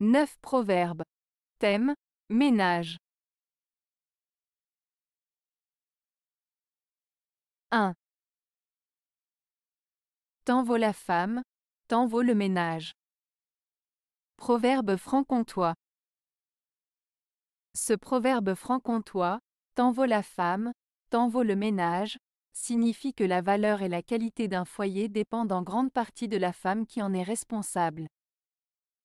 9 proverbes. Thème, ménage. 1. Tant vaut la femme, tant vaut le ménage. Proverbe franc-comtois. Ce proverbe franc-comtois, tant vaut la femme, tant vaut le ménage, signifie que la valeur et la qualité d'un foyer dépendent en grande partie de la femme qui en est responsable.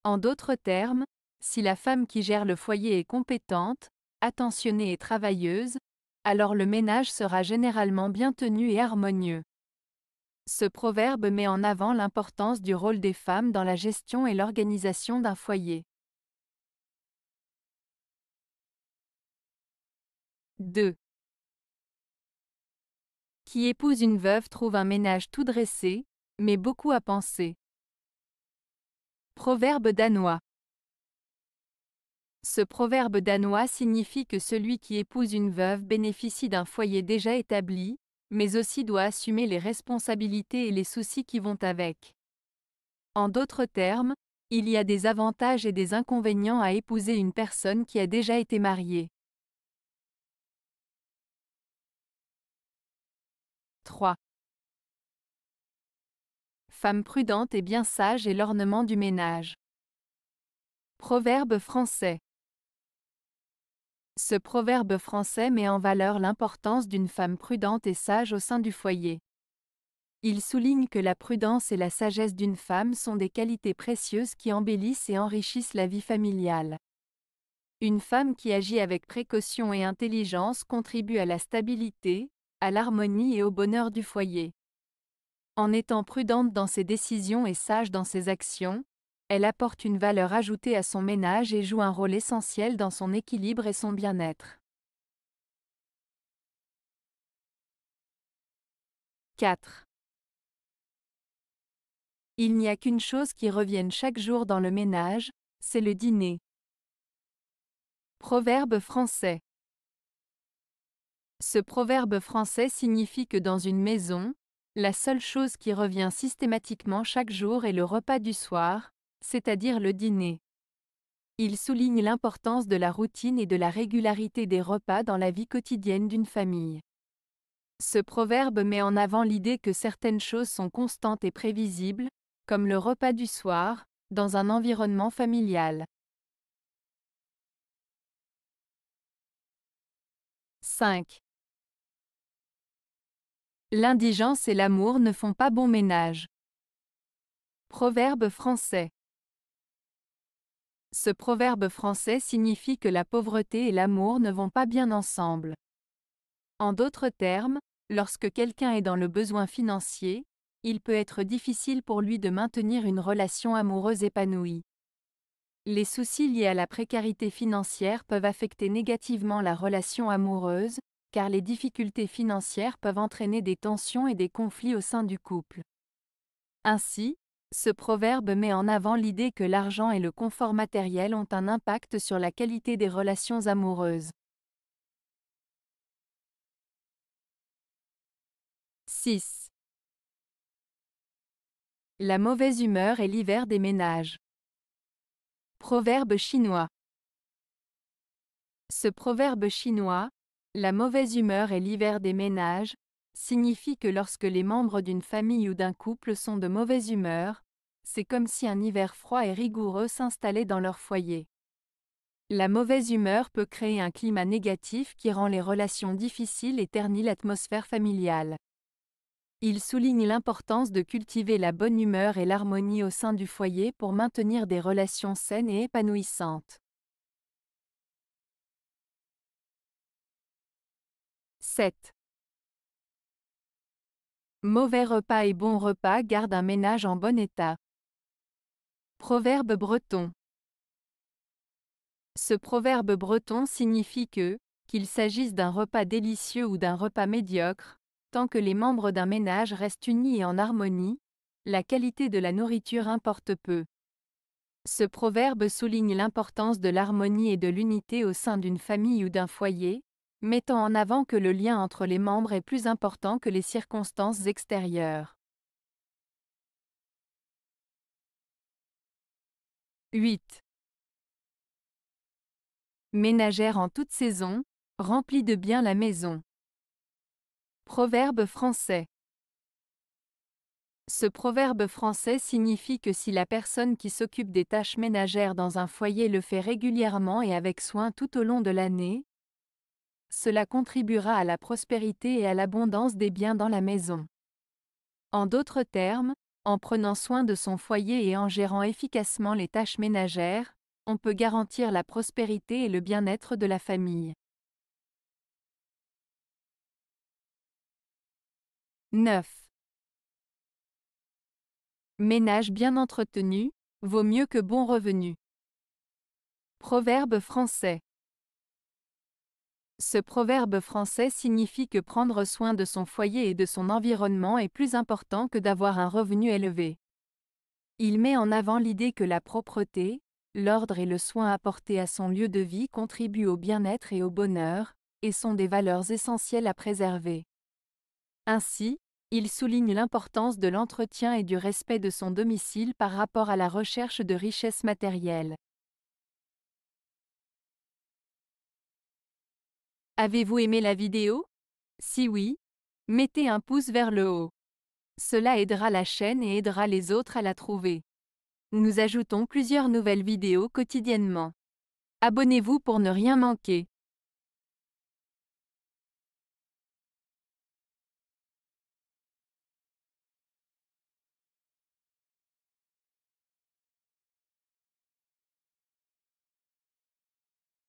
En d'autres termes, si la femme qui gère le foyer est compétente, attentionnée et travailleuse, alors le ménage sera généralement bien tenu et harmonieux. Ce proverbe met en avant l'importance du rôle des femmes dans la gestion et l'organisation d'un foyer. 2. Qui épouse une veuve trouve un ménage tout dressé, mais beaucoup à penser. Proverbe danois. Ce proverbe danois signifie que celui qui épouse une veuve bénéficie d'un foyer déjà établi, mais aussi doit assumer les responsabilités et les soucis qui vont avec. En d'autres termes, il y a des avantages et des inconvénients à épouser une personne qui a déjà été mariée. 3. Femme prudente et bien sage est l'ornement du ménage. Proverbe français. Ce proverbe français met en valeur l'importance d'une femme prudente et sage au sein du foyer. Il souligne que la prudence et la sagesse d'une femme sont des qualités précieuses qui embellissent et enrichissent la vie familiale. Une femme qui agit avec précaution et intelligence contribue à la stabilité, à l'harmonie et au bonheur du foyer. En étant prudente dans ses décisions et sage dans ses actions, elle apporte une valeur ajoutée à son ménage et joue un rôle essentiel dans son équilibre et son bien-être. 4. Il n'y a qu'une chose qui revienne chaque jour dans le ménage, c'est le dîner. Proverbe français. Ce proverbe français signifie que dans une maison, la seule chose qui revient systématiquement chaque jour est le repas du soir, c'est-à-dire le dîner. Il souligne l'importance de la routine et de la régularité des repas dans la vie quotidienne d'une famille. Ce proverbe met en avant l'idée que certaines choses sont constantes et prévisibles, comme le repas du soir, dans un environnement familial. 5. L'indigence et l'amour ne font pas bon ménage. Proverbe français. Ce proverbe français signifie que la pauvreté et l'amour ne vont pas bien ensemble. En d'autres termes, lorsque quelqu'un est dans le besoin financier, il peut être difficile pour lui de maintenir une relation amoureuse épanouie. Les soucis liés à la précarité financière peuvent affecter négativement la relation amoureuse, car les difficultés financières peuvent entraîner des tensions et des conflits au sein du couple. Ainsi, ce proverbe met en avant l'idée que l'argent et le confort matériel ont un impact sur la qualité des relations amoureuses. 6. La mauvaise humeur est l'hiver des ménages. Proverbe chinois. Ce proverbe chinois, la mauvaise humeur est l'hiver des ménages, signifie que lorsque les membres d'une famille ou d'un couple sont de mauvaise humeur, c'est comme si un hiver froid et rigoureux s'installait dans leur foyer. La mauvaise humeur peut créer un climat négatif qui rend les relations difficiles et ternit l'atmosphère familiale. Il souligne l'importance de cultiver la bonne humeur et l'harmonie au sein du foyer pour maintenir des relations saines et épanouissantes. 7. Mauvais repas et bon repas gardent un ménage en bon état. Proverbe breton. Ce proverbe breton signifie que, qu'il s'agisse d'un repas délicieux ou d'un repas médiocre, tant que les membres d'un ménage restent unis et en harmonie, la qualité de la nourriture importe peu. Ce proverbe souligne l'importance de l'harmonie et de l'unité au sein d'une famille ou d'un foyer, mettant en avant que le lien entre les membres est plus important que les circonstances extérieures. 8. Ménagère en toute saison, remplit de bien la maison. Proverbe français. Ce proverbe français signifie que si la personne qui s'occupe des tâches ménagères dans un foyer le fait régulièrement et avec soin tout au long de l'année, cela contribuera à la prospérité et à l'abondance des biens dans la maison. En d'autres termes, en prenant soin de son foyer et en gérant efficacement les tâches ménagères, on peut garantir la prospérité et le bien-être de la famille. 9. Ménage bien entretenu, vaut mieux que bon revenu. Proverbe français. Ce proverbe français signifie que prendre soin de son foyer et de son environnement est plus important que d'avoir un revenu élevé. Il met en avant l'idée que la propreté, l'ordre et le soin apporté à son lieu de vie contribuent au bien-être et au bonheur, et sont des valeurs essentielles à préserver. Ainsi, il souligne l'importance de l'entretien et du respect de son domicile par rapport à la recherche de richesses matérielles. Avez-vous aimé la vidéo? Si oui, mettez un pouce vers le haut. Cela aidera la chaîne et aidera les autres à la trouver. Nous ajoutons plusieurs nouvelles vidéos quotidiennement. Abonnez-vous pour ne rien manquer.